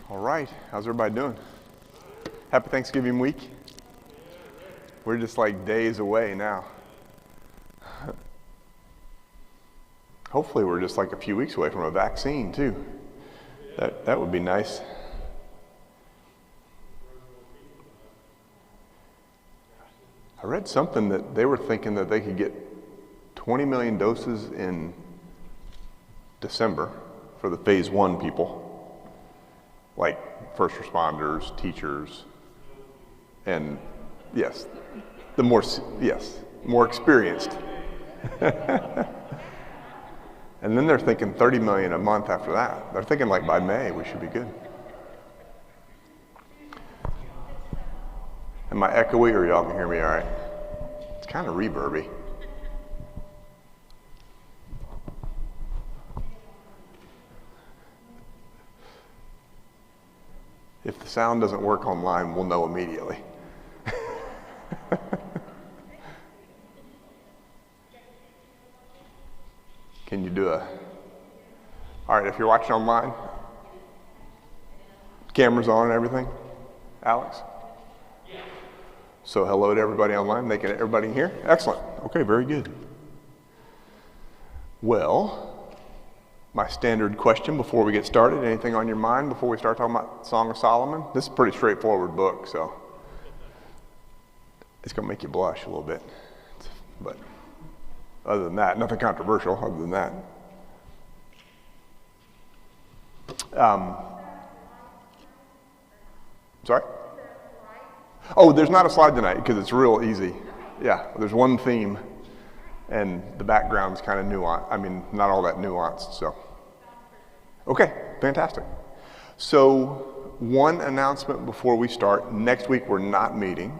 All right, how's everybody doing? Happy Thanksgiving week. We're just like days away now. Hopefully we're just like a few weeks away from a vaccine too. That would be nice. I read something that they were thinking that they could get 20 million doses in December for the phase 1 people, like first responders, teachers, and more experienced. And then they're thinking 30 million a month after that. They're thinking like by May we should be good. Am I echoey or y'all can hear me all right? It's kind of reverby. If the sound doesn't work online, we'll know immediately. Can you do all right, if you're watching online, cameras on and everything? Alex? So hello to everybody online, making everybody here? Excellent, okay, very good. Well, my standard question before we get started, anything on your mind before we start talking about Song of Solomon? This is a pretty straightforward book, so it's gonna make you blush a little bit, but other than that, nothing controversial other than that. Sorry? Oh, there's not a slide tonight because it's real easy. Yeah, there's one theme and the background's kind of nuanced. I mean, not all that nuanced, so. Okay, fantastic. So one announcement before we start. Next week we're not meeting,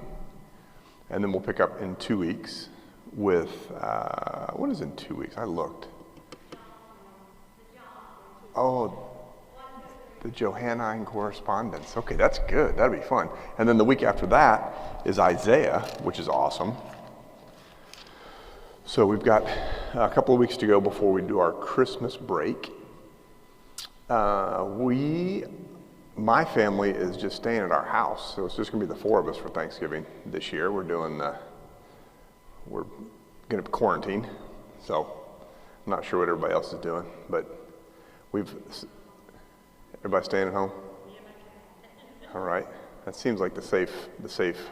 and then we'll pick up in 2 weeks with, what is in 2 weeks? I looked. Oh, the Johannine correspondence. Okay, that's good. That'll be fun. And then the week after that is Isaiah, which is awesome. So we've got a couple of weeks to go before we do our Christmas break. My family is just staying at our house, so it's just gonna be the 4 of us for Thanksgiving this year. We're gonna quarantine, so I'm not sure what everybody else is doing, but everybody staying at home? All right, that seems like the safe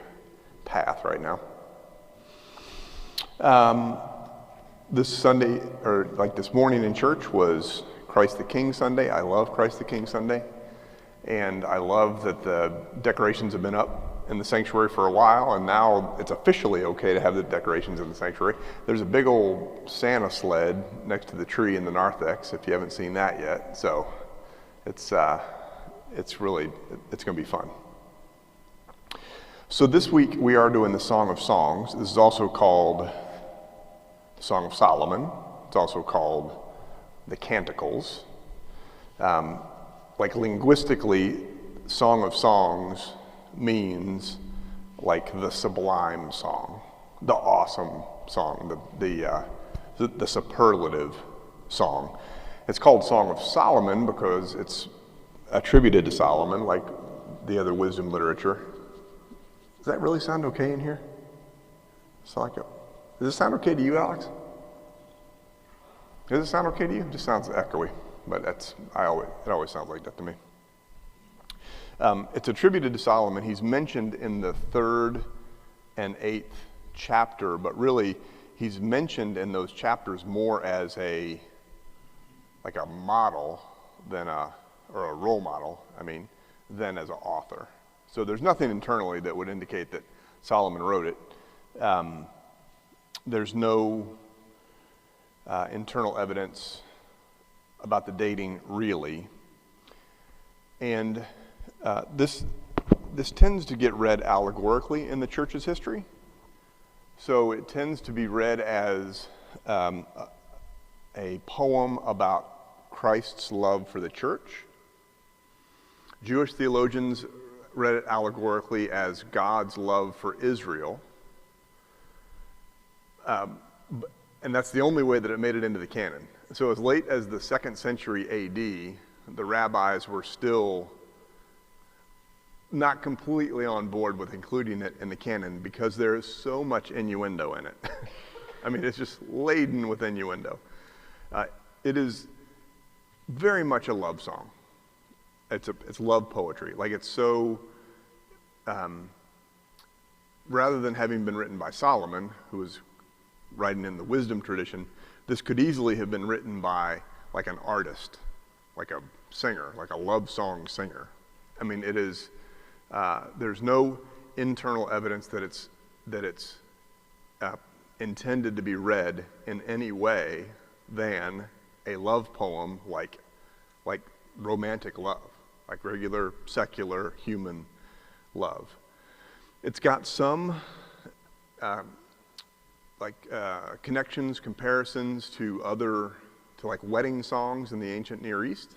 path right now. This Sunday, or like this morning in church, was Christ the King Sunday. I love Christ the King Sunday, and I love that the decorations have been up in the sanctuary for a while, and now it's officially okay to have the decorations in the sanctuary. There's a big old Santa sled next to the tree in the narthex, if you haven't seen that yet, so it's going to be fun. So this week we are doing the Song of Songs. This is also called the Song of Solomon. It's also called the Canticles. Like linguistically, Song of Songs means like the sublime song, the awesome song, the superlative song. It's called Song of Solomon because it's attributed to Solomon, like the other wisdom literature. Does that really sound okay in here? Does this sound okay to you, Alex? Does it sound okay to you? It just sounds echoey, but it always sounds like that to me. It's attributed to Solomon. He's mentioned in the 3rd and 8th chapter, but really he's mentioned in those chapters more as a model or a role model, than as an author. So there's nothing internally that would indicate that Solomon wrote it. There's no internal evidence about the dating really. And this tends to get read allegorically in the church's history. So it tends to be read as a poem about Christ's love for the church. Jewish theologians read it allegorically as God's love for Israel. And that's the only way that it made it into the canon. So as late as the 2nd century AD, the rabbis were still not completely on board with including it in the canon because there is so much innuendo in it. I mean, it's just laden with innuendo. It is very much a love song. It's love poetry. Like it's so, rather than having been written by Solomon, who was writing in the wisdom tradition, this could easily have been written by like an artist, like a singer, like a love song singer. I mean, it is, there's no internal evidence that it's intended to be read in any way than a love poem like romantic love, like regular, secular, human love. It's got some connections, comparisons to like wedding songs in the ancient Near East.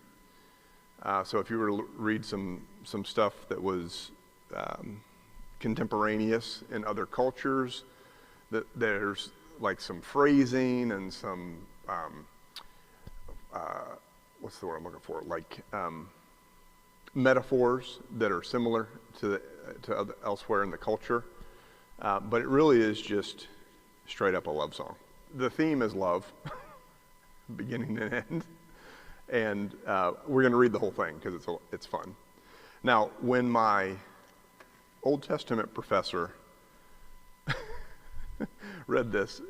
So if you were to read some stuff that was contemporaneous in other cultures, that there's like some phrasing and some what's the word I'm looking for? Like metaphors that are similar to elsewhere in the culture, but it really is just straight up a love song. The theme is love, beginning and end, and we're going to read the whole thing because it's fun. Now, when my Old Testament professor read this,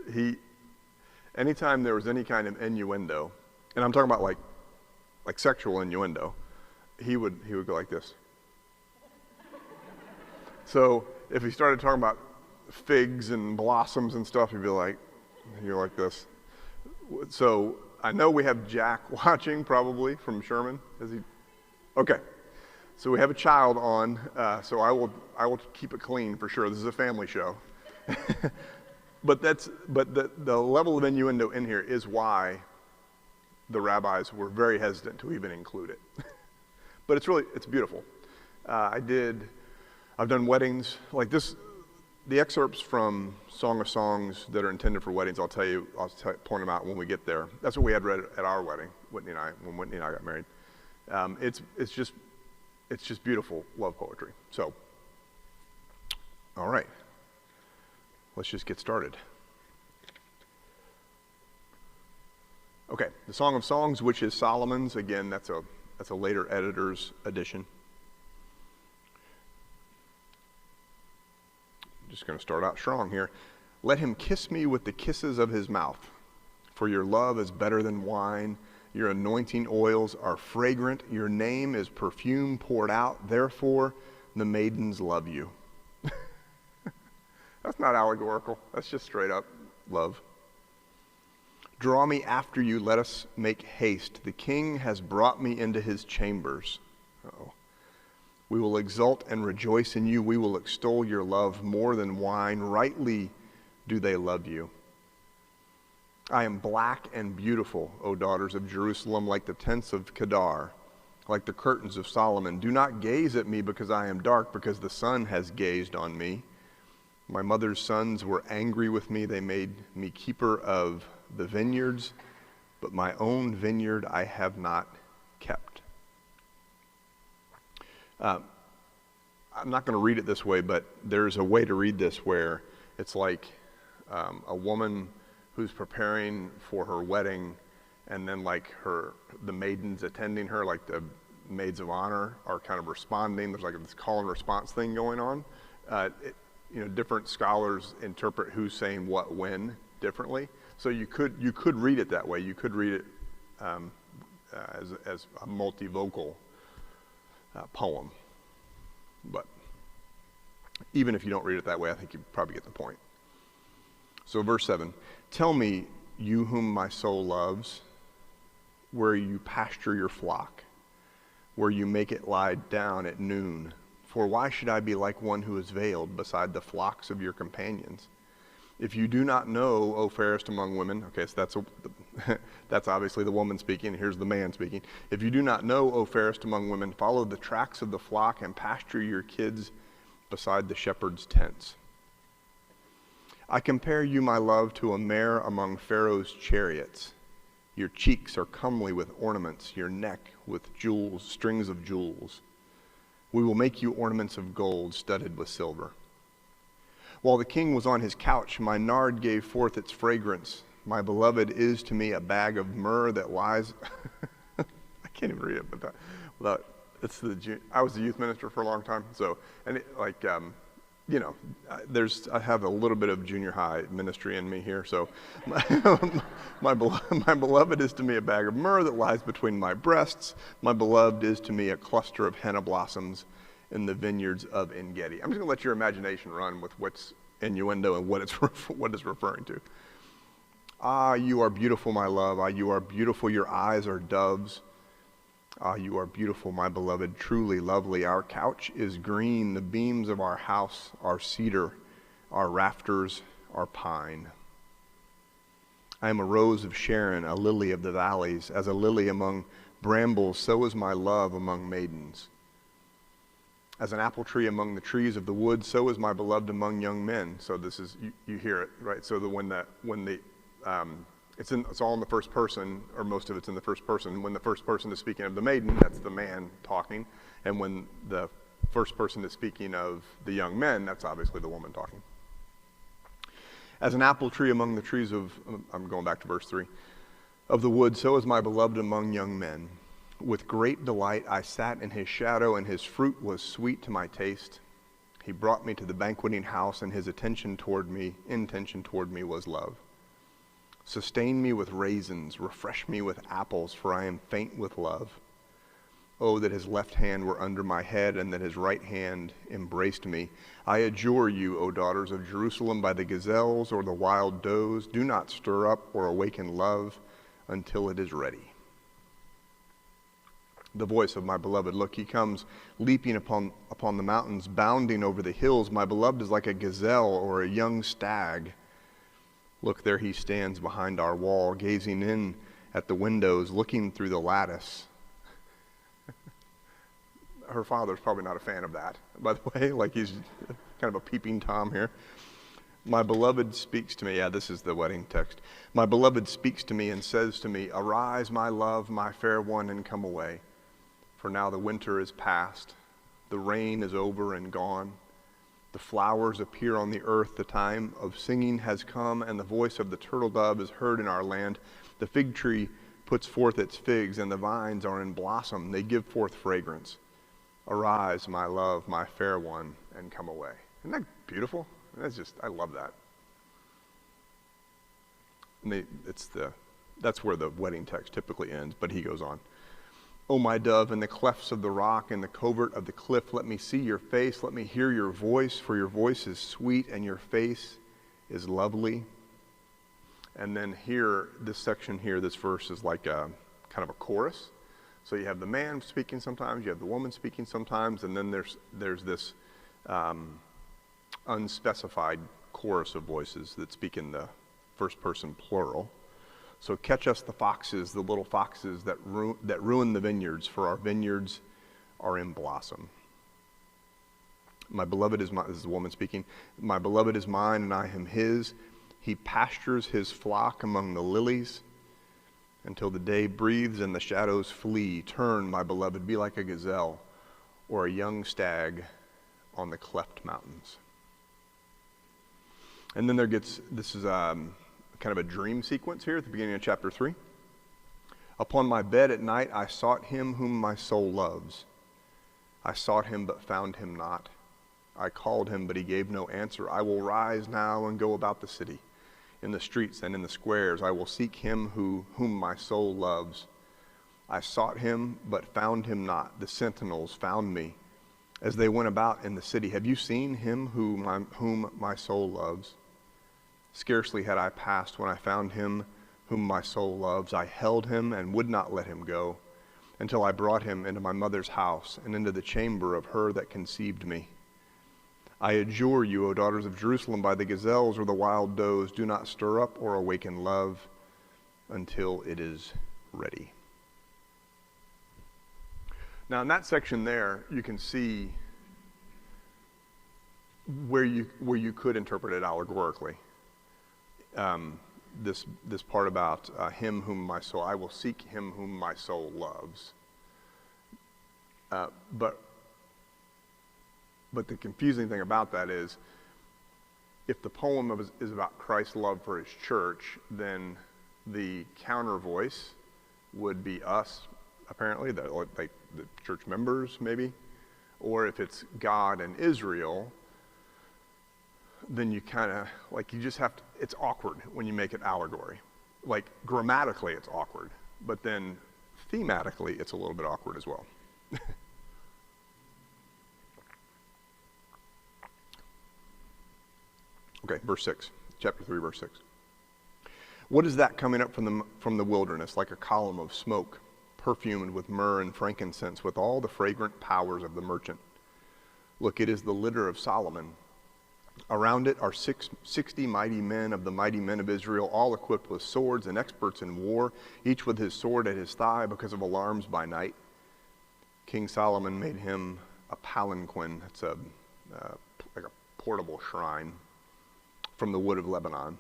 anytime there was any kind of innuendo, and I'm talking about like sexual innuendo, he would go like this. So if he started talking about figs and blossoms and stuff, he'd be like, you're like this. So I know we have Jack watching probably from Sherman. Is he? Okay. So we have a child on, so I will keep it clean for sure. This is a family show. But the level of innuendo in here is why the rabbis were very hesitant to even include it. But it's beautiful. I've done weddings like this. The excerpts from Song of Songs that are intended for weddings, I'll point them out when we get there. That's what we had read at our wedding, when Whitney and I got married. It's just beautiful love poetry. So, all right, let's just get started. Okay, the Song of Songs, which is Solomon's. Again, that's a later editor's edition. Just going to start out strong here. Let him kiss me with the kisses of his mouth, for your love is better than wine. Your anointing oils are fragrant. Your name is perfume poured out. Therefore, the maidens love you. That's not allegorical. That's just straight up love. Draw me after you. Let us make haste. The king has brought me into his chambers. Uh-oh. We will exult and rejoice in you. We will extol your love more than wine. Rightly do they love you. I am black and beautiful, O daughters of Jerusalem, like the tents of Kedar, like the curtains of Solomon. Do not gaze at me because I am dark, because the sun has gazed on me. My mother's sons were angry with me. They made me keeper of the vineyards, but my own vineyard I have not kept. I'm not going to read it this way, but there's a way to read this where it's like a woman who's preparing for her wedding, and then like the maidens attending her, like the maids of honor, are kind of responding. There's like this call and response thing going on. Different scholars interpret who's saying what when differently. So you could read it that way. You could read it as a multivocal poem. But even if you don't read it that way, I think you probably get the point. So verse 7, tell me, you whom my soul loves, where you pasture your flock, where you make it lie down at noon. For why should I be like one who is veiled beside the flocks of your companions? If you do not know, O fairest among women, okay, so that's obviously the woman speaking. Here's the man speaking. If you do not know, O fairest among women, follow the tracks of the flock and pasture your kids beside the shepherd's tents. I compare you, my love, to a mare among Pharaoh's chariots. Your cheeks are comely with ornaments, your neck with jewels, strings of jewels. We will make you ornaments of gold studded with silver. While the king was on his couch, my nard gave forth its fragrance. My beloved is to me a bag of myrrh that lies. I can't even read it, but I was a youth minister for a long time, so I have a little bit of junior high ministry in me here. So my beloved is to me a bag of myrrh that lies between my breasts. My beloved is to me a cluster of henna blossoms in the vineyards of En-Gedi. I'm just going to let your imagination run with what's innuendo and what it's referring to. Ah, you are beautiful, my love. Ah, you are beautiful. Your eyes are doves. Ah, you are beautiful, my beloved, truly lovely. Our couch is green. The beams of our house are cedar. Our rafters are pine. I am a rose of Sharon, a lily of the valleys. As a lily among brambles, so is my love among maidens. As an apple tree among the trees of the wood, so is my beloved among young men. So this is, you hear it, right? So it's all in the first person, or most of it's in the first person. When the first person is speaking of the maiden, that's the man talking. And when the first person is speaking of the young men, that's obviously the woman talking. As an apple tree among the trees of, I'm going back to verse 3, of the wood, so is my beloved among young men. With great delight I sat in his shadow, and his fruit was sweet to my taste. He brought me to the banqueting house, and his intention toward me was love. Sustain me with raisins, refresh me with apples, for I am faint with love. Oh, that his left hand were under my head, and that his right hand embraced me. I adjure you, O daughters of Jerusalem, by the gazelles or the wild does, do not stir up or awaken love until it is ready. The voice of my beloved, look, he comes leaping upon the mountains, bounding over the hills. My beloved is like a gazelle or a young stag. Look, there he stands behind our wall, gazing in at the windows, looking through the lattice. Her father's probably not a fan of that, by the way, like he's kind of a peeping Tom here. My beloved speaks to me. Yeah, this is the wedding text. My beloved speaks to me and says to me, arise, my love, my fair one, and come away. For now the winter is past, the rain is over and gone. The flowers appear on the earth, the time of singing has come, and the voice of the turtle dove is heard in our land. The fig tree puts forth its figs, and the vines are in blossom. They give forth fragrance. Arise, my love, my fair one, and come away. Isn't that beautiful? I love that. And that's where the wedding text typically ends, but he goes on. O my dove, in the clefts of the rock, in the covert of the cliff, let me see your face, let me hear your voice, for your voice is sweet and your face is lovely. And then here, this section here, this verse is like a kind of a chorus. So you have the man speaking sometimes, you have the woman speaking sometimes, and then there's this unspecified chorus of voices that speak in the first person plural. So catch us the foxes, the little foxes that ruin the vineyards, for our vineyards are in blossom. My beloved is mine, this is the woman speaking. My beloved is mine and I am his. He pastures his flock among the lilies until the day breathes and the shadows flee. Turn, my beloved, be like a gazelle or a young stag on the cleft mountains. And then this is kind of a dream sequence here at the beginning of chapter 3. Upon my bed at night I sought him whom my soul loves. I sought him but found him not. I called him but he gave no answer. I will rise now and go about the city. In the streets and in the squares I will seek him whom my soul loves. I sought him but found him not. The sentinels found me as they went about in the city. Have you seen him whom my soul loves? Scarcely had I passed when I found him whom my soul loves. I held him and would not let him go until I brought him into my mother's house and into the chamber of her that conceived me. I adjure you, O daughters of Jerusalem, by the gazelles or the wild does, do not stir up or awaken love until it is ready. Now in that section there, you can see where you could interpret it allegorically. This part about him whom my soul, I will seek him whom my soul loves. But But the confusing thing about that is, if the poem is about Christ's love for his church, then the counter voice would be us, apparently, like the church members, maybe. Or if it's God and Israel, then you kind of, like, you just have to, it's awkward when you make it allegory. Like, grammatically, it's awkward. But then, thematically, it's a little bit awkward as well. Okay, verse 6, chapter 3, verse 6. What is that coming up from the wilderness, like a column of smoke, perfumed with myrrh and frankincense, with all the fragrant powers of the merchant? Look, it is the litter of Solomon. Around it are 60 mighty men of the mighty men of Israel, all equipped with swords and experts in war, each with his sword at his thigh because of alarms by night. King Solomon made him a palanquin. It's like a portable shrine from the wood of Lebanon.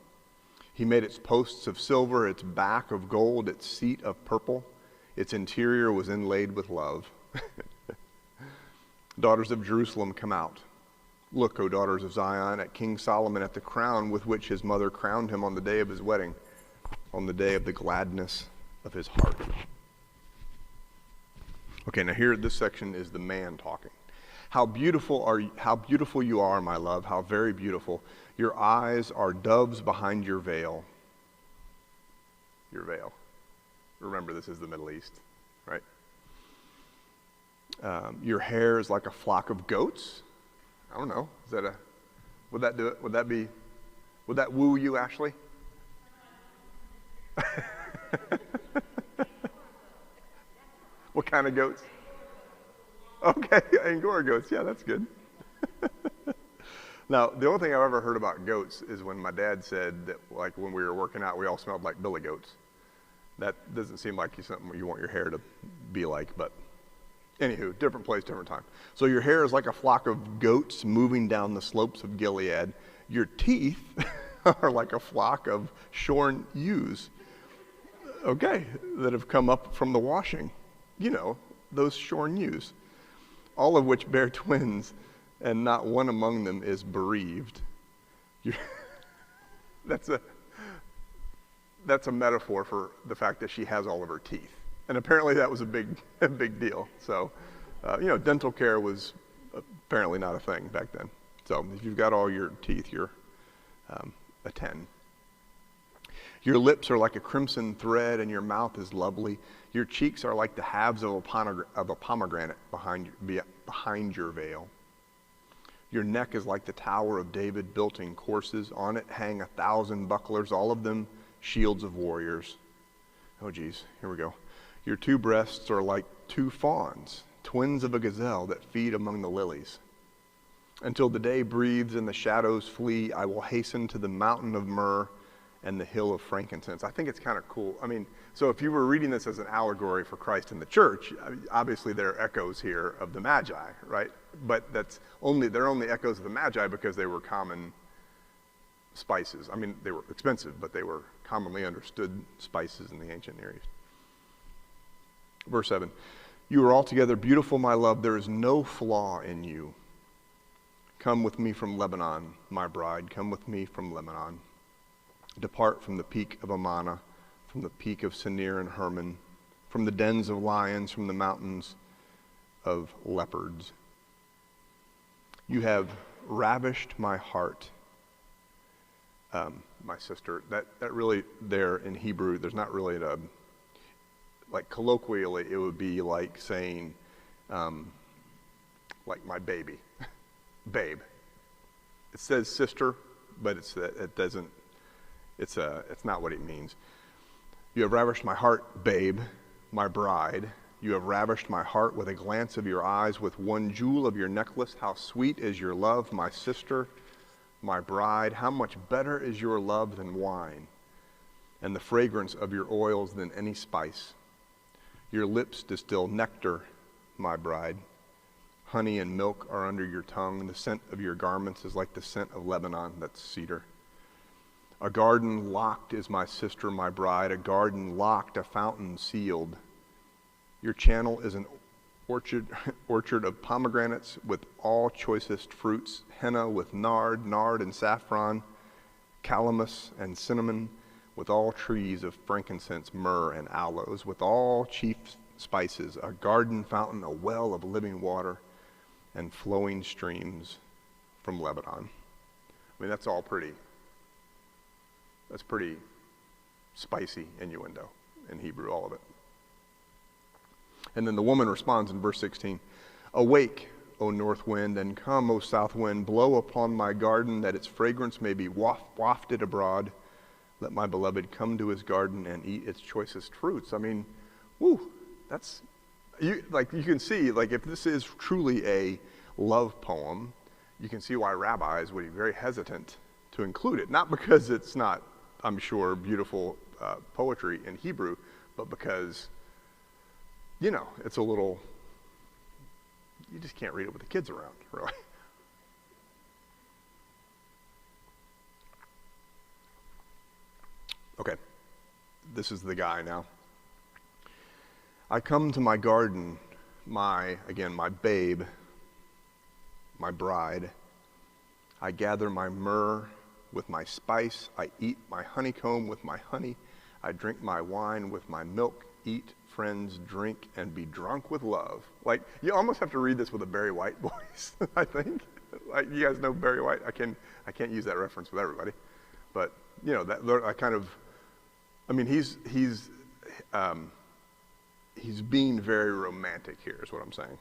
He made its posts of silver, its back of gold, its seat of purple. Its interior was inlaid with love. Daughters of Jerusalem, come out. Look, O daughters of Zion, at King Solomon, at the crown with which his mother crowned him on the day of his wedding, on the day of the gladness of his heart. Okay, now here, this section is the man talking. How beautiful you are, my love, how very beautiful. Your eyes are doves behind your veil. Your veil. Remember, this is the Middle East, right? Your hair is like a flock of goats. I don't know. Would that do it? Would that woo you, Ashley? What kind of goats? Okay, Angora goats. Yeah, that's good. Now, the only thing I've ever heard about goats is when my dad said that, like, when we were working out, we all smelled like billy goats. That doesn't seem like something you want your hair to be like, but anywho, different place, different time. So your hair is like a flock of goats moving down the slopes of Gilead. Your teeth are like a flock of shorn ewes, okay, that have come up from the washing. You know, those shorn ewes, all of which bear twins, and not one among them is bereaved. That's a metaphor for the fact that she has all of her teeth. And apparently that was a big deal. So, dental care was apparently not a thing back then. So if you've got all your teeth, you're a 10. Your lips are like a crimson thread, and your mouth is lovely. Your cheeks are like the halves of a pomegranate behind your veil. Your neck is like the Tower of David built in courses. On it hang 1,000 bucklers, all of them shields of warriors. Oh geez, here we go. Your two breasts are like two fawns, twins of a gazelle that feed among the lilies. Until the day breathes and the shadows flee, I will hasten to the mountain of myrrh and the hill of frankincense. I think it's kind of cool. I mean, so if you were reading this as an allegory for Christ in the church, obviously there are echoes here of the Magi, right? But they're only echoes of the Magi because they were common spices. I mean, they were expensive, but they were commonly understood spices in the ancient Near East. Verse 7, you are altogether beautiful, my love. There is no flaw in you. Come with me from Lebanon, my bride. Come with me from Lebanon. Depart from the peak of Amana, from the peak of Senir and Hermon, from the dens of lions, from the mountains of leopards. You have ravished my heart. My sister, that really there in Hebrew, there's not really like colloquially, it would be like saying, like my baby, babe. It says sister, but it's not what it means. You have ravished my heart, babe, my bride. You have ravished my heart with a glance of your eyes, with one jewel of your necklace. How sweet is your love, my sister, my bride. How much better is your love than wine, and the fragrance of your oils than any spice. Your lips distill nectar, my bride. Honey and milk are under your tongue. The scent of your garments is like the scent of Lebanon, that's cedar. A garden locked is my sister, my bride, a garden locked, a fountain sealed. Your channel is an orchard of pomegranates with all choicest fruits, henna with nard and saffron, calamus and cinnamon, with all trees of frankincense, myrrh, and aloes, with all chief spices, a garden fountain, a well of living water, and flowing streams from Lebanon. I mean, that's pretty spicy innuendo in Hebrew, all of it. And then the woman responds in verse 16, "Awake, O north wind, and come, O south wind, blow upon my garden, that its fragrance may be wafted abroad. Let my beloved come to his garden and eat its choicest fruits." I mean, that's, you can see, if this is truly a love poem, you can see why rabbis would be very hesitant to include it. Not because it's not, I'm sure, beautiful poetry in Hebrew, but because, it's a little, you just can't read it with the kids around, really. Okay, this is the guy now. "I come to my garden, my babe, my bride. I gather my myrrh with my spice. I eat my honeycomb with my honey. I drink my wine with my milk. Eat, friends, drink, and be drunk with love." You almost have to read this with a Barry White voice, I think. You guys know Barry White? I can't use that reference with everybody. But, he's being very romantic here, is what I'm saying.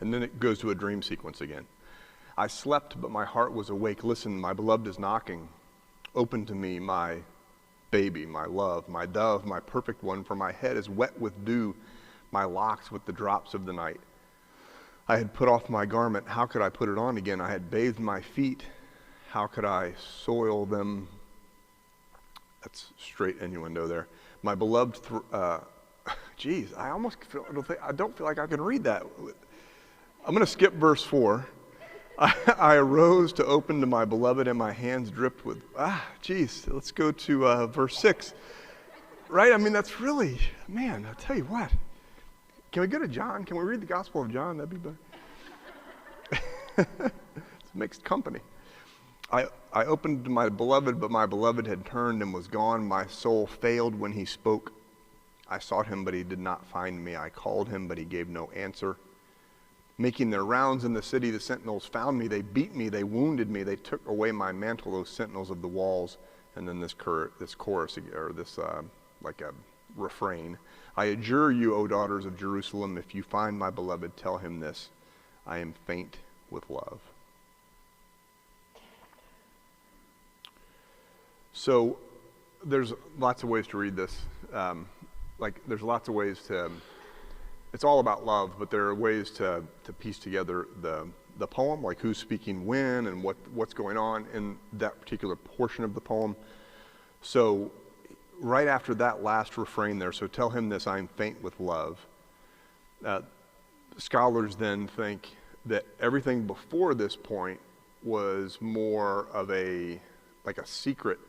And then it goes to a dream sequence again. "I slept, but my heart was awake. Listen, my beloved is knocking. Open to me, my baby, my love, my dove, my perfect one, for my head is wet with dew, my locks with the drops of the night. I had put off my garment. How could I put it on again? I had bathed my feet. How could I soil them?" That's straight innuendo there. "My beloved, I don't feel like I can read that. I'm going to skip verse 4. I arose to open to my beloved, and my hands dripped with, let's go to verse 6. Right? I mean, that's really, man, I'll tell you what. Can we go to John? Can we read the Gospel of John? That'd be better. It's mixed company. I opened to my beloved, but my beloved had turned and was gone. My soul failed when he spoke. I sought him, but he did not find me. I called him, but he gave no answer. Making their rounds in the city, the sentinels found me. They beat me. They wounded me. They took away my mantle, those sentinels of the walls." And then this chorus, or this like a refrain. "I adjure you, O daughters of Jerusalem, if you find my beloved, tell him this. I am faint with love." So there's lots of ways to read this. There's lots of ways to, it's all about love, but there are ways to piece together the poem, like who's speaking when and what's going on in that particular portion of the poem. So right after that last refrain there, "So tell him this, I am faint with love," scholars then think that everything before this point was more of a secret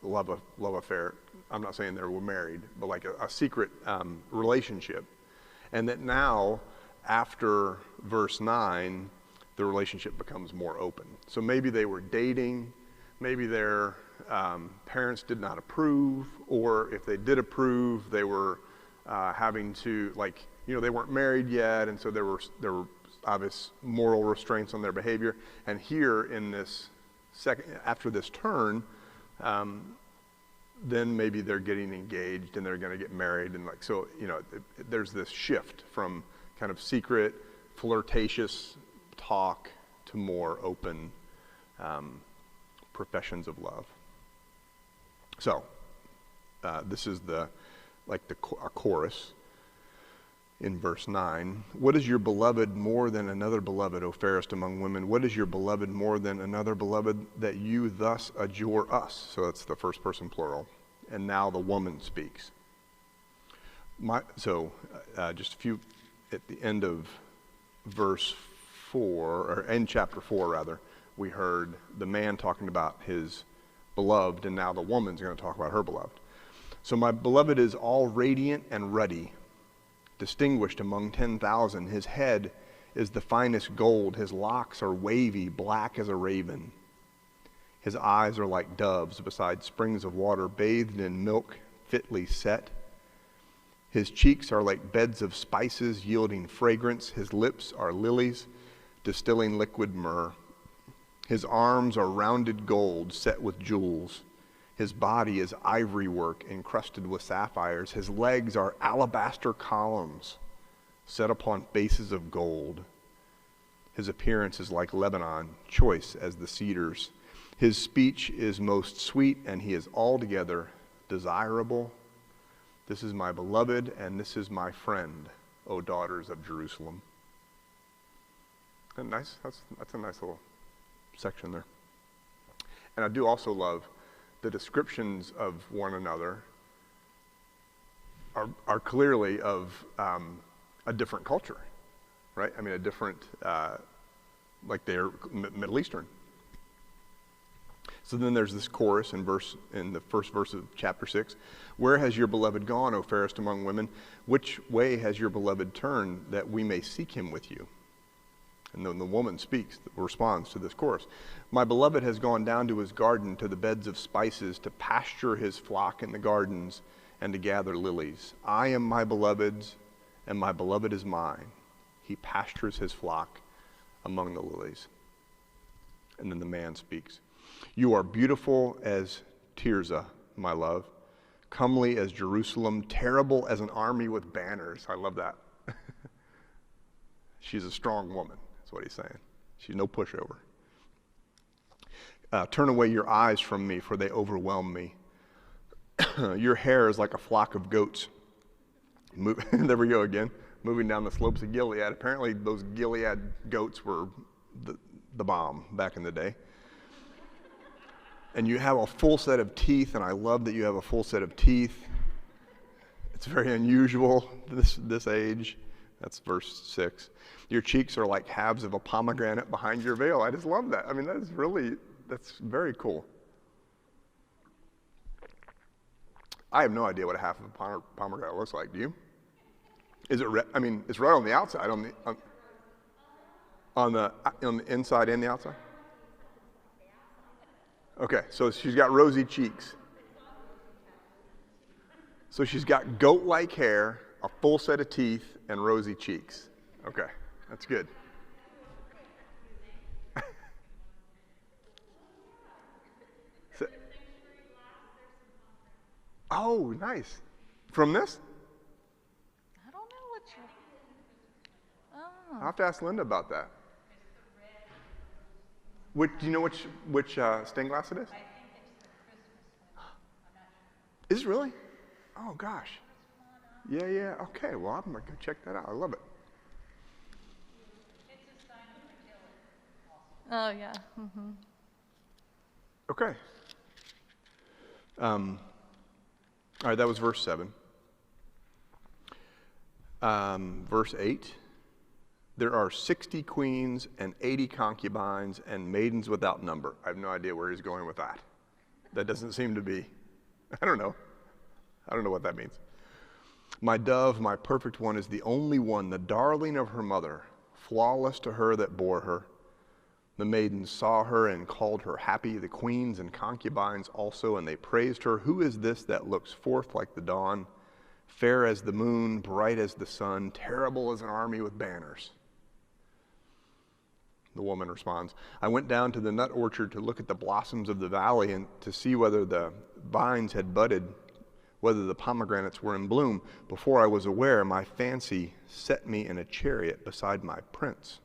love affair. I'm not saying they were married, but like a secret relationship. And that now, after verse 9, the relationship becomes more open. So maybe they were dating, maybe their parents did not approve, or if they did approve, they were having to, they weren't married yet, and so there were obvious moral restraints on their behavior. And here in this after this turn, then maybe they're getting engaged and they're going to get married, and there's this shift from kind of secret, flirtatious talk to more open professions of love. So this is a chorus in verse 9. "What is your beloved more than another beloved, O fairest among women? What is your beloved more than another beloved, that you thus adjure us?" So that's the first person plural. And now the woman speaks. Just a few, at the end of verse 4, or in chapter 4 rather, we heard the man talking about his beloved, and now the woman's going to talk about her beloved. "So my beloved is all radiant and ruddy, distinguished among 10,000. His head is the finest gold. His locks are wavy, black as a raven. His eyes are like doves beside springs of water, bathed in milk fitly set. His cheeks are like beds of spices yielding fragrance. His lips are lilies, distilling liquid myrrh. His arms are rounded gold set with jewels. His body is ivory work encrusted with sapphires. His legs are alabaster columns set upon bases of gold. His appearance is like Lebanon, choice as the cedars. His speech is most sweet, and he is altogether desirable. This is my beloved, and this is my friend, O daughters of Jerusalem. Isn't that nice? That's a nice little section there. And I do also love the descriptions of one another are clearly of a different culture, right? I mean, a different, like they're Middle Eastern. So then there's this chorus in the first verse of chapter 6. Where has your beloved gone, O fairest among women? Which way has your beloved turned, that we may seek him with you? And then the woman responds to this chorus. My beloved has gone down to his garden, to the beds of spices, to pasture his flock in the gardens, and to gather lilies. I am my beloved's, and my beloved is mine. He pastures his flock among the lilies. And then the man speaks. You are beautiful as Tirzah, my love, comely as Jerusalem, terrible as an army with banners. I love that. She's a strong woman, that's what he's saying. She's no pushover. Turn away your eyes from me, for they overwhelm me. Your hair is like a flock of goats. There we go again, moving down the slopes of Gilead. Apparently those Gilead goats were the bomb back in the day. And you have a full set of teeth, and I love that you have a full set of teeth. It's very unusual this age. That's verse 6. Your cheeks are like halves of a pomegranate behind your veil. I just love that. I mean, that's very cool. I have no idea what a half of a pomegranate looks like. Do you? Is it red? I mean, it's red on the outside, on the inside and the outside? Okay, so she's got rosy cheeks. So she's got goat-like hair, a full set of teeth, and rosy cheeks. Okay, that's good. Oh, nice. From this? I don't know what you... Oh. I'll have to ask Linda about that. Do you know which stained glass it is? I think it's the Christmas one. I'm not sure. Is it really? Oh, gosh. Yeah. Okay, well, I'm going to go check that out. I love it. It's a sign of fertility. Oh, yeah. Mm-hmm. Okay. All right, that was verse 7. Verse 8. There are 60 queens and 80 concubines and maidens without number. I have no idea where he's going with that. That doesn't seem to be, I don't know what that means. My dove, my perfect one, is the only one, the darling of her mother, flawless to her that bore her. The maidens saw her and called her happy, the queens and concubines also, and they praised her. Who is this that looks forth like the dawn, fair as the moon, bright as the sun, terrible as an army with banners? The woman responds, I went down to the nut orchard to look at the blossoms of the valley and to see whether the vines had budded, whether the pomegranates were in bloom. Before I was aware, my fancy set me in a chariot beside my prince.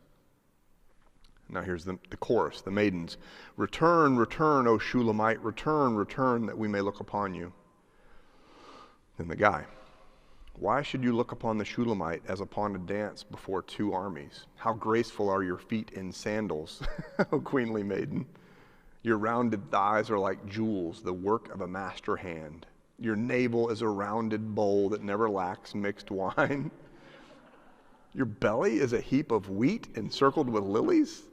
Now here's the chorus, the maidens. Return, return, O Shulamite, return, return, that we may look upon you. Then the guy. Why should you look upon the Shulamite as upon a dance before two armies? How graceful are your feet in sandals, O queenly maiden. Your rounded thighs are like jewels, the work of a master hand. Your navel is a rounded bowl that never lacks mixed wine. Your belly is a heap of wheat encircled with lilies.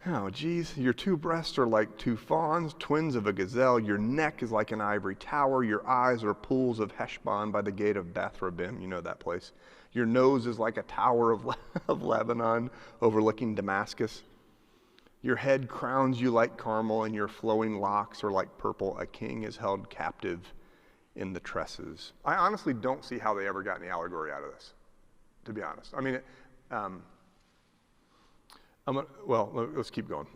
Oh, geez. Your two breasts are like two fawns, twins of a gazelle. Your neck is like an ivory tower. Your eyes are pools of Heshbon by the gate of Bath-rabbim. You know that place. Your nose is like a tower of Lebanon overlooking Damascus. Your head crowns you like Carmel, and your flowing locks are like purple. A king is held captive in the tresses. I honestly don't see how they ever got any allegory out of this, to be honest. I mean, let's keep going.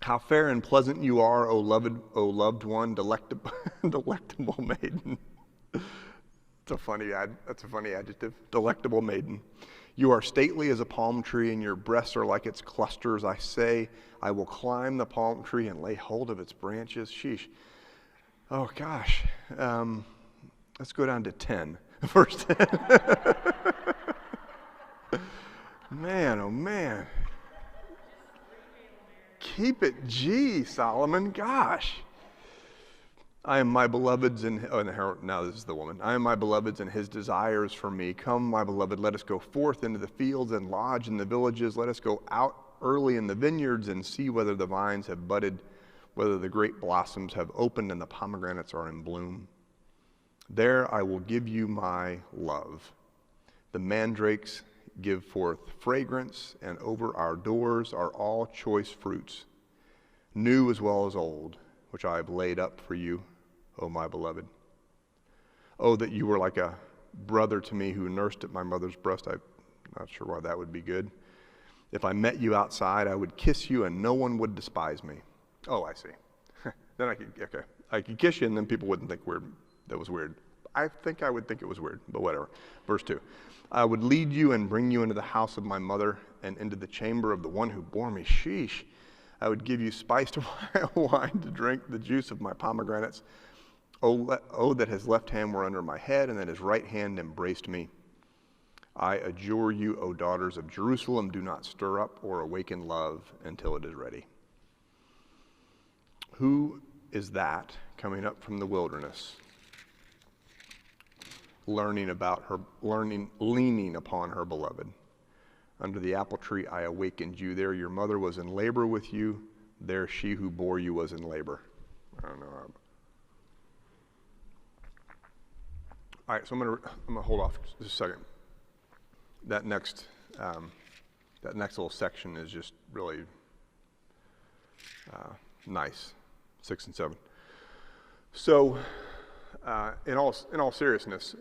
How fair and pleasant you are, O loved one, delectable maiden. That's a funny adjective. Delectable maiden. You are stately as a palm tree, and your breasts are like its clusters. I say, I will climb the palm tree and lay hold of its branches. Sheesh. Oh, gosh. Let's go down to 10. Verse 10. Man, oh man. Keep it G, Solomon. Gosh. I am my beloved's now this is the woman. I am my beloved's, and his desires for me. Come, my beloved, let us go forth into the fields and lodge in the villages. Let us go out early in the vineyards and see whether the vines have budded, whether the great blossoms have opened and the pomegranates are in bloom. There I will give you my love. The mandrakes give forth fragrance, and over our doors are all choice fruits, new as well as old, which I have laid up for you, O my beloved. Oh, that you were like a brother to me who nursed at my mother's breast. I'm not sure why that would be good. If I met you outside, I would kiss you, and no one would despise me. Oh, I see. Then I could kiss you, and then people wouldn't think that was weird. I think I would think it was weird, but whatever. Verse 2. I would lead you and bring you into the house of my mother and into the chamber of the one who bore me. Sheesh. I would give you spiced wine to drink, the juice of my pomegranates. Oh, that his left hand were under my head, and that his right hand embraced me. I adjure you, O daughters of Jerusalem, do not stir up or awaken love until it is ready. Who is that coming up from the wilderness, leaning upon her beloved? Under the apple tree I awakened you. There your mother was in labor with you. There she who bore you was in labor. I don't know. All right, so I'm gonna hold off just a second. That next little section is just really nice, 6 and 7. So, in all seriousness,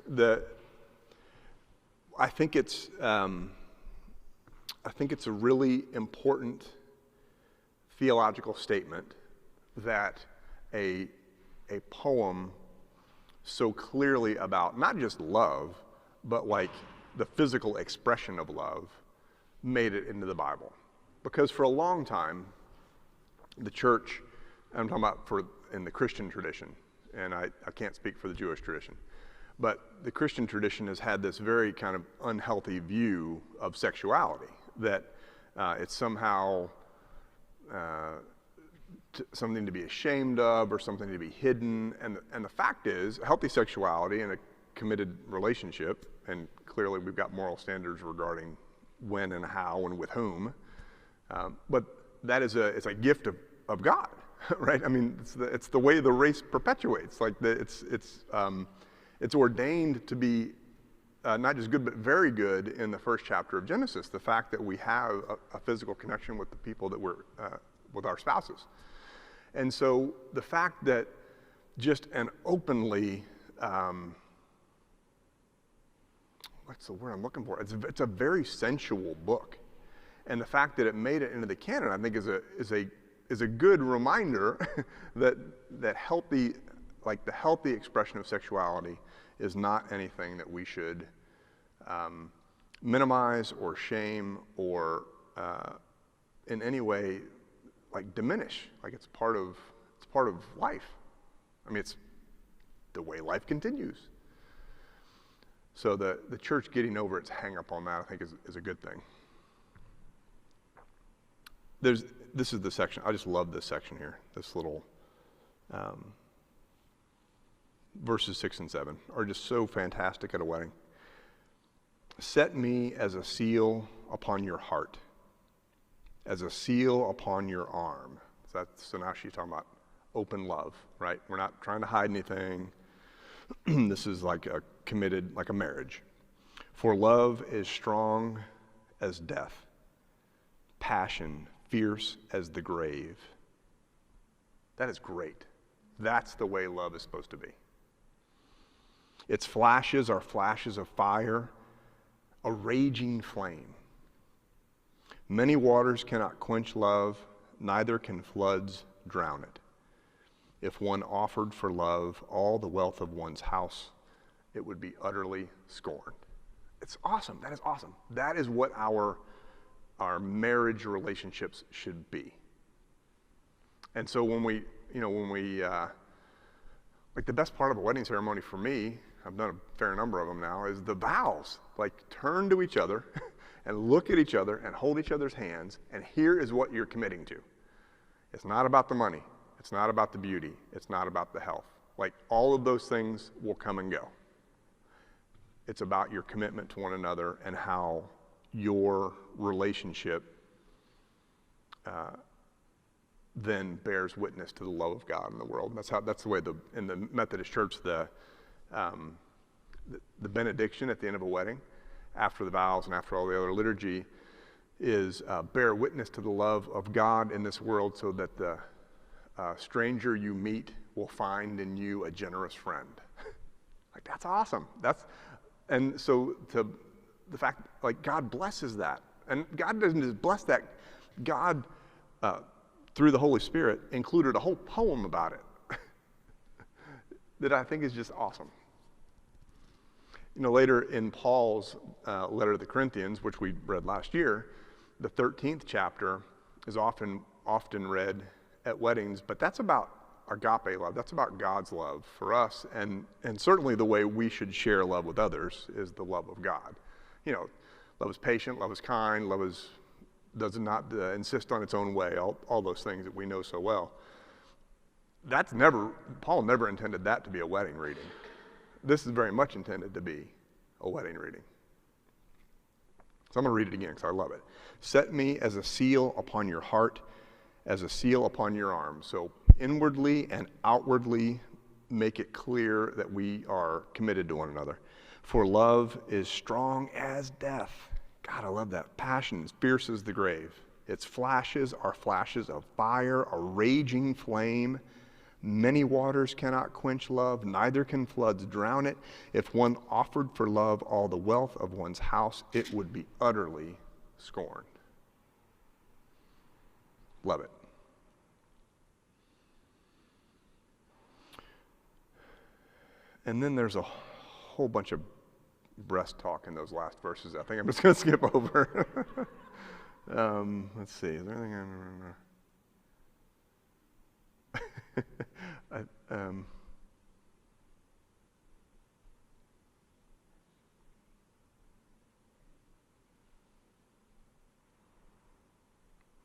I think it's a really important theological statement that a poem so clearly about not just love, but like the physical expression of love made it into the Bible. Because for a long time, the church, I'm talking about in the Christian tradition, and I can't speak for the Jewish tradition, but the Christian tradition has had this very kind of unhealthy view of sexuality, that it's somehow something to be ashamed of or something to be hidden. And the fact is, healthy sexuality and a committed relationship, and clearly we've got moral standards regarding when and how and with whom, but that is it's a gift of God, right? I mean, it's the way the race perpetuates. Like it's ordained to be not just good, but very good in the first chapter of Genesis. The fact that we have a physical connection with the people that we're with our spouses. And so the fact that just an openly, what's the word I'm looking for? It's a very sensual book. And the fact that it made it into the canon, I think is a good reminder that healthy, like the healthy expression of sexuality is not anything that we should minimize or shame or in any way like diminish. Like it's part of life. I mean, it's the way life continues. So the church getting over its hang up on that, I think, is a good thing. This is the section. I just love this section here. This little verses 6 and 7 are just so fantastic at a wedding. Set me as a seal upon your heart. as a seal upon your arm. So now she's talking about open love, right? We're not trying to hide anything. This is like a committed, like a marriage. For love is strong as death, passion fierce as the grave. That is great. That's the way love is supposed to be. Its flashes are flashes of fire, a raging flame. Many waters cannot quench love, neither can floods drown it. If one offered for love all the wealth of one's house, it would be utterly scorned. It's awesome. That is awesome. That is what our marriage relationships should be. And so when we like the best part of a wedding ceremony for me, I've done a fair number of them now, is the vows. Like turn to each other and look at each other and hold each other's hands, and here is what you're committing to. It's not about the money. It's not about the beauty. It's not about the health. Like all of those things will come and go. It's about your commitment to one another and how your relationship then bears witness to the love of God in the world. And that's the way in the Methodist Church, the benediction at the end of a wedding, after the vows and after all the other liturgy, is bear witness to the love of God in this world, so that the stranger you meet will find in you a generous friend. Like that's awesome. And so the fact, like God blesses that, and God doesn't just bless that. God, through the Holy Spirit, included a whole poem about it that I think is just awesome. Later in Paul's letter to the Corinthians, which we read last year, the 13th chapter is often read at weddings, but that's about agape love. That's about God's love for us, and certainly the way we should share love with others is the love of God. Love is patient, love is kind, does not insist on its own way, all those things that we know so well. Paul never intended that to be a wedding reading. This is very much intended to be a wedding reading. So I'm going to read it again because I love it. Set me as a seal upon your heart, as a seal upon your arm. So inwardly and outwardly make it clear that we are committed to one another. For love is strong as death. God, I love that. Passion is fierce as the grave. Its flashes are flashes of fire, a raging flame. Many waters cannot quench love, neither can floods drown it. If one offered for love all the wealth of one's house, it would be utterly scorned. Love it. And then there's a whole bunch of breast talk in those last verses. I think I'm just going to skip over. Let's see. Is there anything I remember?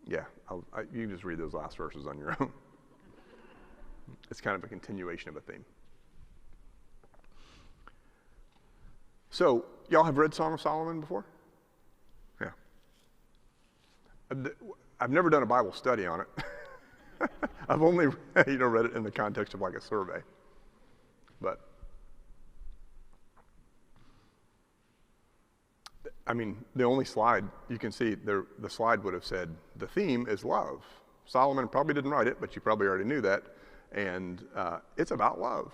Yeah, you can just read those last verses on your own. It's kind of a continuation of a theme. So, y'all have read Song of Solomon before? Yeah. I've never done a Bible study on it. I've only read it in the context of like a survey. But I mean, the only slide you can see there, the slide would have said the theme is love. Solomon probably didn't write it, but you probably already knew that, and it's about love.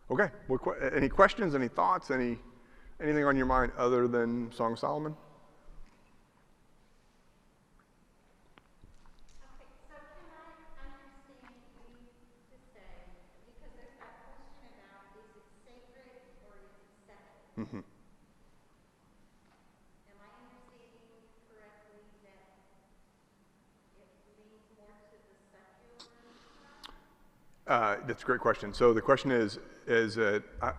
Okay. Well, any questions? Any thoughts? Anything on your mind other than Song of Solomon? Mm-hmm. Am I understanding correctly that it leans more to the secular? That's a great question. So the question is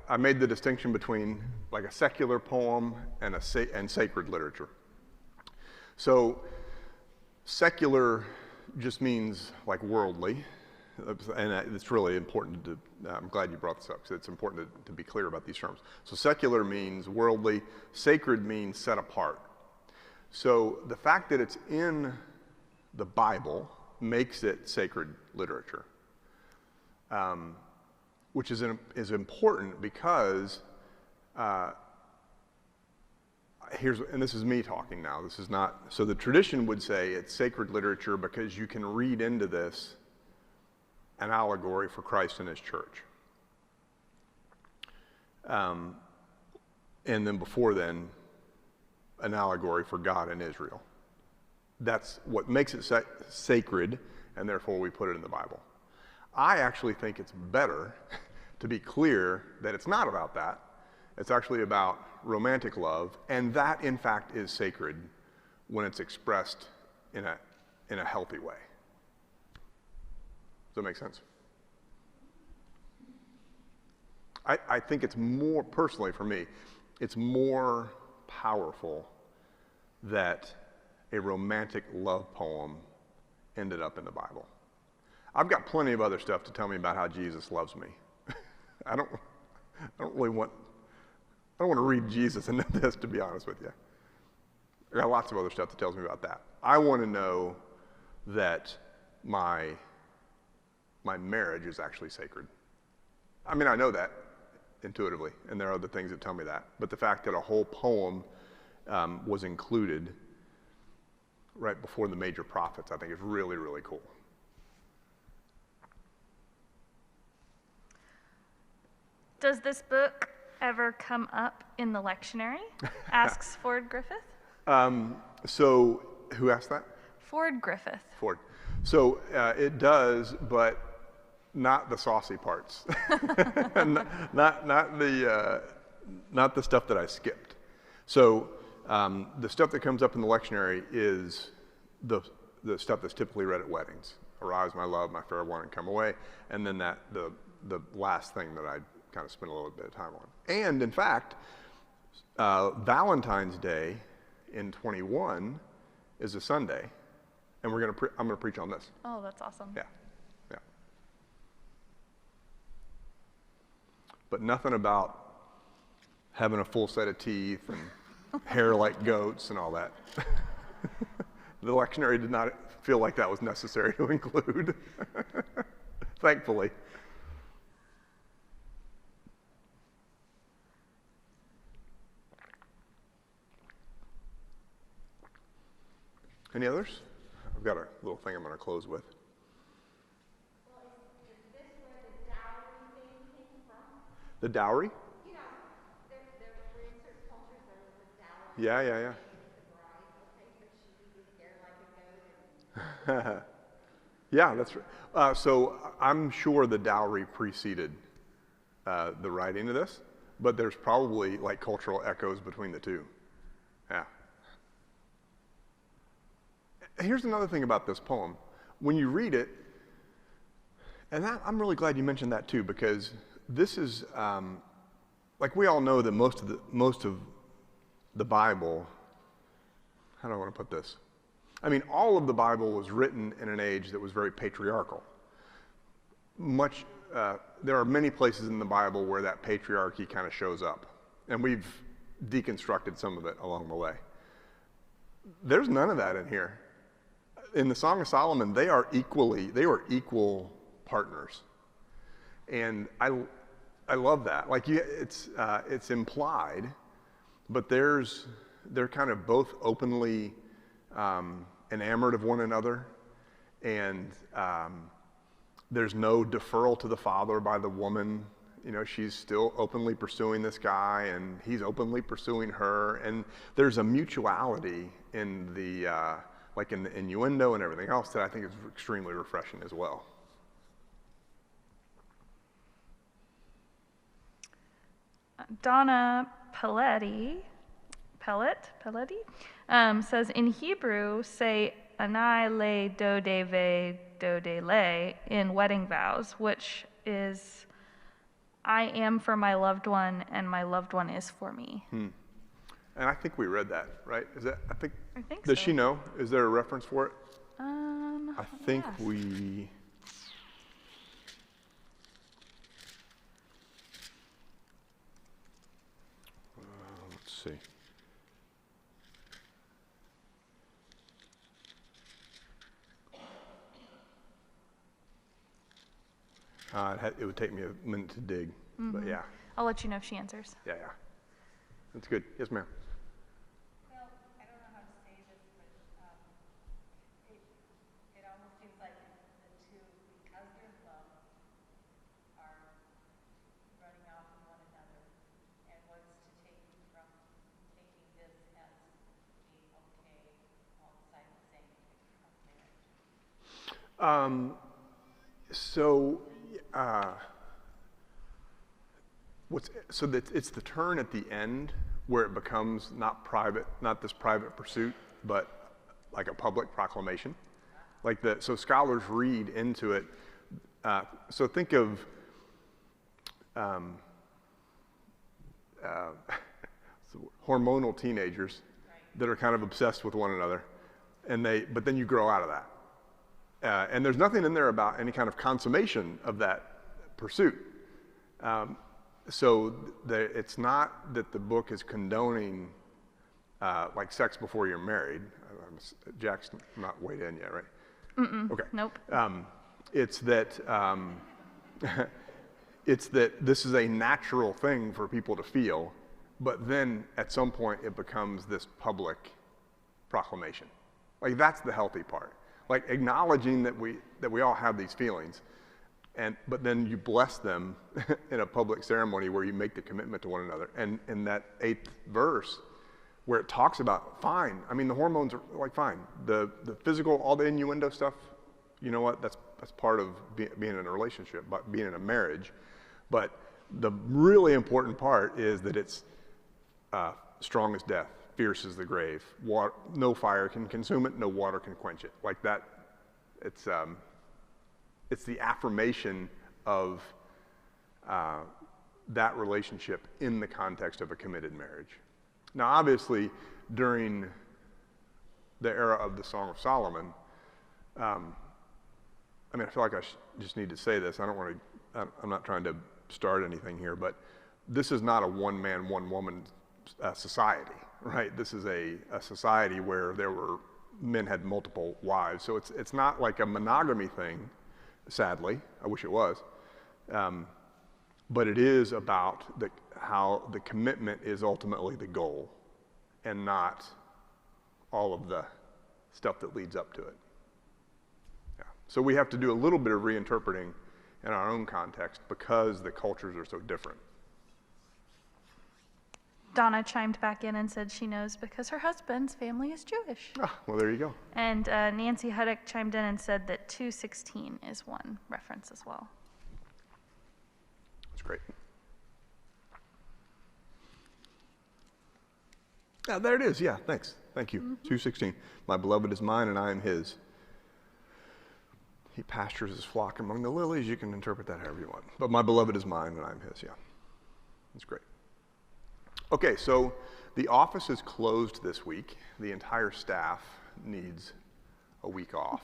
I made the distinction between like a secular poem and and sacred literature. So secular just means like worldly, and it's really important I'm glad you brought this up because it's important to be clear about these terms. So secular means worldly, sacred means set apart. So the fact that it's in the Bible makes it sacred literature, which is important because and this is me talking now. This is not, so the tradition would say it's sacred literature because you can read into this an allegory for Christ and his church. And then before then, an allegory for God and Israel. That's what makes it sacred, and therefore we put it in the Bible. I actually think it's better to be clear that it's not about that. It's actually about romantic love, and that, in fact, is sacred when it's expressed in a healthy way. Does that make sense? I think it's more, personally for me, it's more powerful that a romantic love poem ended up in the Bible. I've got plenty of other stuff to tell me about how Jesus loves me. I don't want to read Jesus into this, to be honest with you. I got lots of other stuff that tells me about that. I want to know that my marriage is actually sacred. I mean, I know that intuitively, and there are other things that tell me that. But the fact that a whole poem was included right before the major prophets, I think is really, really cool. Does this book ever come up in the lectionary? Asks Ford Griffith. So who asked that? Ford Griffith. Ford. So it does, but not the saucy parts. not the stuff that I skipped. So the stuff that comes up in the lectionary is the stuff that's typically read at weddings. Arise, my love, my fair one, and come away. And then the last thing that I kind of spent a little bit of time on. And in fact, Valentine's Day in 21 is a Sunday, and I'm going to preach on this. Oh, that's awesome. Yeah. But nothing about having a full set of teeth and hair like goats and all that. The lectionary did not feel like that was necessary to include, thankfully. Any others? I've got a little thing I'm going to close with. Well, is this where the dowry thing came from? The dowry? You know, there were in certain cultures there was a dowry. Yeah. The bride, okay, so she needed hair like a goat and Yeah, that's right. So I'm sure the dowry preceded the writing of this, but there's probably like cultural echoes between the two. Yeah. Here's another thing about this poem. When you read it, and I'm really glad you mentioned that too, because this is, like we all know that most of the Bible, how do I want to put this? I mean, all of the Bible was written in an age that was very patriarchal. There are many places in the Bible where that patriarchy kind of shows up, and we've deconstructed some of it along the way. There's none of that in here. In the Song of Solomon, they were equal partners, and I love that. Like it's implied, but they're kind of both openly enamored of one another, and there's no deferral to the father by the woman. You know, she's still openly pursuing this guy, and he's openly pursuing her, and there's a mutuality in the like in the innuendo and everything else that I think is extremely refreshing as well. Donna Pelletti says, in Hebrew, say anai le do de ve do de le in wedding vows, which is I am for my loved one and my loved one is for me. And I think we read that, right? Is that, I think does so. she know? Is there a reference for it? I think yes. we... let's see. It would take me a minute to dig, but yeah, I'll let you know if she answers. yeah. That's good. Yes, ma'am. Well, I don't know how to say this, but it almost seems like the two, because they're in love, are running off from one another. And what's to take you from taking this as being okay alongside the same of marriage? So, it's the turn at the end where it becomes not this private pursuit, but like a public proclamation. So scholars read into it. So think of hormonal teenagers that are kind of obsessed with one another, but then you grow out of that. And there's nothing in there about any kind of consummation of that pursuit. It's not that the book is condoning like sex before you're married. Jack's not weighed in yet, right? Okay. Nope. It's that it's that this is a natural thing for people to feel, but then at some point it becomes this public proclamation. Like that's the healthy part. Like acknowledging that we all have these feelings, but then you bless them in a public ceremony where you make the commitment to one another. And in that 8th verse, where it talks about fine. I mean, the hormones are like fine. The physical, all the innuendo stuff. You know what? That's part of being in a relationship, but being in a marriage. But the really important part is that it's strong as death, fierce as the grave. No fire can consume it, no water can quench it. Like that, it's the affirmation of that relationship in the context of a committed marriage. Now, obviously, during the era of the Song of Solomon, I feel like I just need to say this. I'm not trying to start anything here, but this is not a one-man, one-woman society, right? This is a society where men had multiple wives. So it's not like a monogamy thing, sadly. I wish it was. But it is about how the commitment is ultimately the goal and not all of the stuff that leads up to it. Yeah. So we have to do a little bit of reinterpreting in our own context because the cultures are so different. Donna chimed back in and said she knows because her husband's family is Jewish. Well, there you go. And Nancy Huddick chimed in and said that 2:16 is one reference as well. That's great. Yeah, there it is. Yeah, thanks. Thank you. 2:16. My beloved is mine and I am his. He pastures his flock among the lilies. You can interpret that however you want. But my beloved is mine and I am his. Yeah, that's great. Okay, so the office is closed this week. The entire staff needs a week off.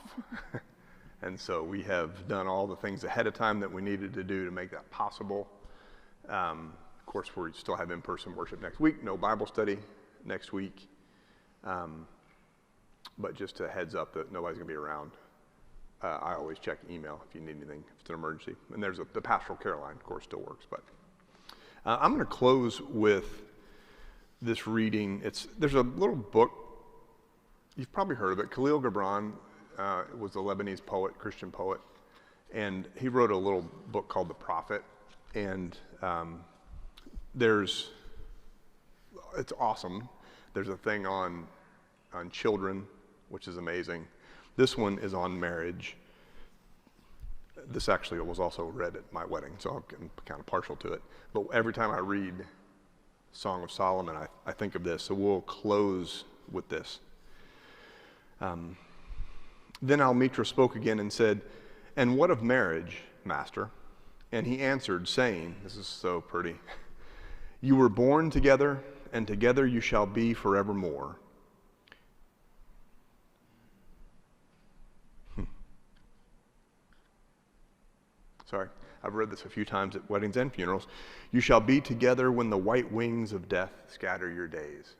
And so we have done all the things ahead of time that we needed to do to make that possible. Of course, we still have in-person worship next week, no Bible study next week. But just a heads up that nobody's going to be around. I always check email if you need anything, if it's an emergency. And there's the pastoral care line, of course, still works. But I'm going to close with this reading. There's a little book, you've probably heard of it. Khalil Gibran was a Lebanese poet, Christian poet, and he wrote a little book called The Prophet. And it's awesome. There's a thing on children, which is amazing. This one is on marriage. This actually was also read at my wedding, so I'm kind of partial to it. But every time I read Song of Solomon, I think of this. So we'll close with this. Then Almitra spoke again and said, "And what of marriage, master?" And he answered, saying, this is so pretty, "You were born together, and together you shall be forevermore." Sorry, I've read this a few times at weddings and funerals. "You shall be together when the white wings of death scatter your days."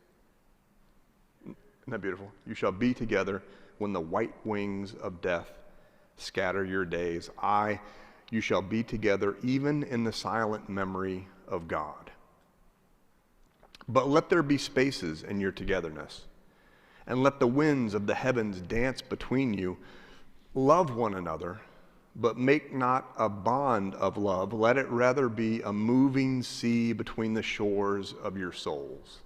Isn't that beautiful? You shall be together when the white wings of death scatter your days. I you shall be together even in the silent memory of God. But let there be spaces in your togetherness, and let the winds of the heavens dance between you. Love one another, but make not a bond of love. Let it rather be a moving sea between the shores of your souls.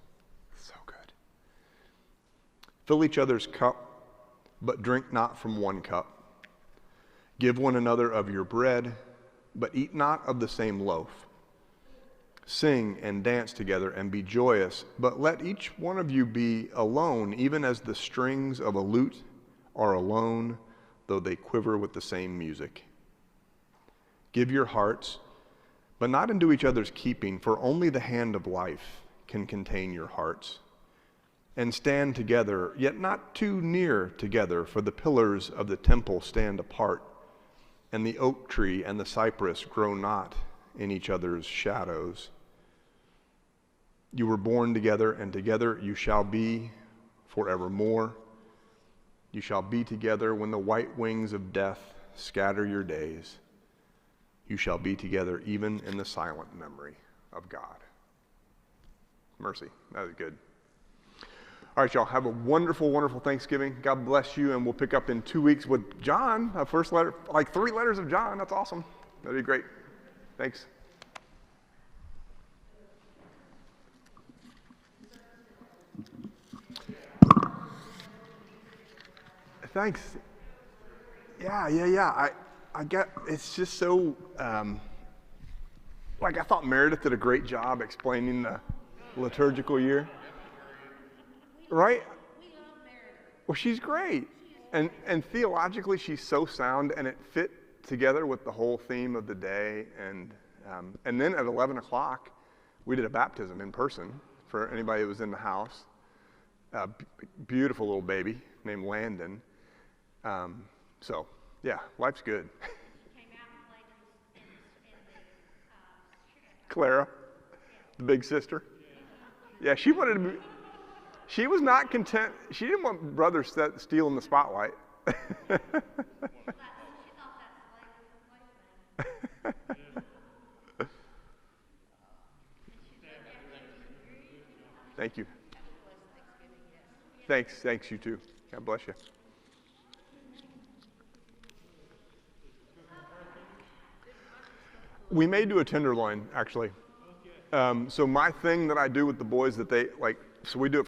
So good. Fill each other's cup, but drink not from one cup. Give one another of your bread, but eat not of the same loaf. Sing and dance together and be joyous, but let each one of you be alone, even as the strings of a lute are alone, though they quiver with the same music. Give your hearts, but not into each other's keeping, for only the hand of life can contain your hearts. And stand together, yet not too near together, for the pillars of the temple stand apart, and the oak tree and the cypress grow not in each other's shadows. You were born together, and together you shall be forevermore. You shall be together when the white wings of death scatter your days. You shall be together even in the silent memory of God. Mercy. That was good. All right, y'all. Have a wonderful, wonderful Thanksgiving. God bless you, and we'll pick up in 2 weeks with John. Our first letter, like 3 letters of John. That's awesome. That'd be great. Thanks. Thanks. Yeah. I get, it's just so, like I thought Meredith did a great job explaining the liturgical year. Right? Well, she's great. And theologically, she's so sound, and it fit together with the whole theme of the day. And then at 11 o'clock, we did a baptism in person for anybody who was in the house. Beautiful little baby named Landon. So, yeah, life's good. Came out and played in the Clara, the big sister. Yeah, she wanted to be, she was not content. She didn't want brother stealing the spotlight. she thought that's like Thank you. Thanks, you too. God bless you. We may do a tenderloin, actually. So my thing that I do with the boys that they like, so we do it